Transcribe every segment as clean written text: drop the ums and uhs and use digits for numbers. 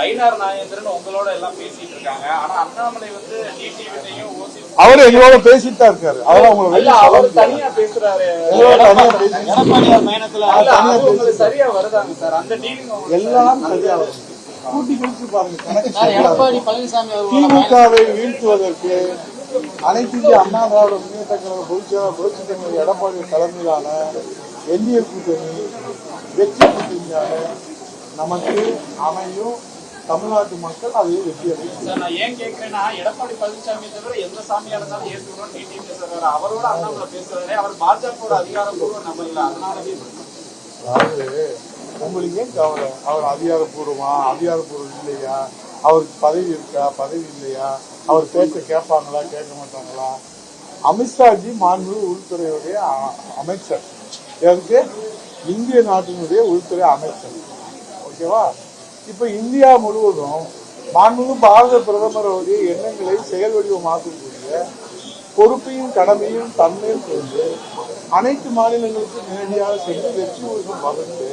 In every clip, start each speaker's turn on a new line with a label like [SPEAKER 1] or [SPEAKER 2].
[SPEAKER 1] ஐநார் நாகேந்திரன் உங்களோட எல்லாம் பேசிட்டு இருக்காங்க. ஆனா அண்ணாமலை வந்து டிடிவிலையும்
[SPEAKER 2] அவரு எங்களோட பேசிட்டு தான் இருக்காரு.
[SPEAKER 1] அவர் தனியா பேசுறாரு. எடப்பாடியார் பயணத்துல சரியா வருதாங்க சார் அந்த டீலிங்
[SPEAKER 2] எல்லாம் சரியா வரும். கூட்டி கழிச்சு பாருங்க.
[SPEAKER 1] எடப்பாடி பழனிசாமி
[SPEAKER 2] திமுகவை வீழ்த்துவதற்கு அனைத்து இந்திய அண்ணா திராவிட முன்னேற்ற கழக பொதுச்செயலாளர் புரட்சித் தலைவர் எடப்பாடி தலைமையிலான என்டிஏ கூட்டணி வெற்றி கூட்டணியாக நமக்கு அமையும். தமிழ்நாட்டு மக்கள் அதை வெற்றி அடையும்.
[SPEAKER 1] நான் ஏன் கேட்கிறேன்னா எடப்பாடி பழனிசாமி தவிர எந்த சாமியா இருந்தாலும் ஏற்றுக்கணும் டிடி பேசுறாரு. அவரோட அண்ணாமலை பேசுறாரு. அவர் பாஜக அதிகாரப்பூர்வ நம்ம இல்ல. அதனாலவே
[SPEAKER 2] அதாவது உங்களுக்கு ஏன் கவலை? அவர் அதிகாரப்பூர்வம் இல்லையா? அவருக்கு பதவி இருக்கா, பதவி இல்லையா? அவர் பேச்ச கேட்பாங்களா, கேட்க மாட்டாங்களா? அமித்ஷாஜி மாண்பு உள்துறையுடைய அமைச்சர், எனக்கு இந்திய நாட்டினுடைய உள்துறை அமைச்சர். ஓகேவா? இப்ப இந்தியா முழுவதும் மாண்புமிகு பாரத பிரதமருடைய எண்ணங்களை செயல் வடிவமாக்கக்கூடிய பொறுப்பையும் கடமையும் தன்மையும் கொண்டு அனைத்து மாநிலங்களுக்கு நேரடியாக சென்று வெற்றி உறுதியம் பகிர்ந்து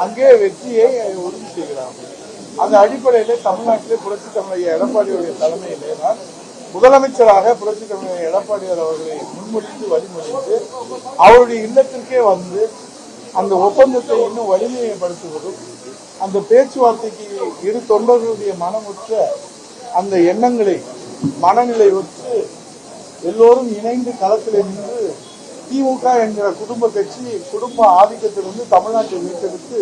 [SPEAKER 2] அங்கே வெற்றியை உறுதி செய்கிறார்கள். அந்த அடிப்படையிலே தமிழ்நாட்டிலே புரட்சித் தலைவர் எடப்பாடியுடைய தலைமையிலே நான் முதலமைச்சராக புரட்சித் தலைவர் எடப்பாடியார் அவர்களை முன்மொழிந்து வழிமொழிந்து அவருடைய இல்லத்திற்கே வந்து அந்த ஒப்பந்தத்தை இன்னும் வலிமைப்படுத்துவதும் அந்த பேச்சுவார்த்தைக்கு இரு தொண்டர்களுடைய மனமுற்ற அந்த எண்ணங்களை மனநிலை ஒத்து எல்லோரும் இணைந்து களத்தில் நின்று திமுக என்கிற குடும்ப கட்சி குடும்ப ஆதிக்கத்திலிருந்து தமிழ்நாட்டை மீட்டெடுத்து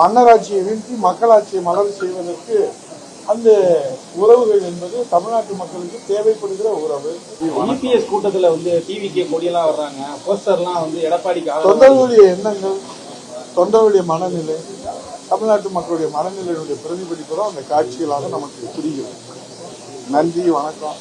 [SPEAKER 2] மன்னராட்சியை வீழ்த்தி மக்களாட்சியை மலர் செய்வதற்கு அந்த உறவுகள் என்பது தமிழ்நாட்டு மக்களுக்கு தேவைப்படுகிற உறவு.
[SPEAKER 1] இபிஎஸ் கூட்டத்துல வந்து டிவிக்கு கொடியெல்லாம் வர்றாங்க, போஸ்டர்லாம் வந்து எடப்பாடிக்கு
[SPEAKER 2] தொண்டர்களுடைய எண்ணங்கள், தொண்டர்களுடைய மனநிலை, தமிழ்நாட்டு மக்களுடைய மனநிலையினுடைய பிரதிபலிப்பு தான் அந்த காட்சிகளாக நமக்கு புரிகிறது. நன்றி, வணக்கம்.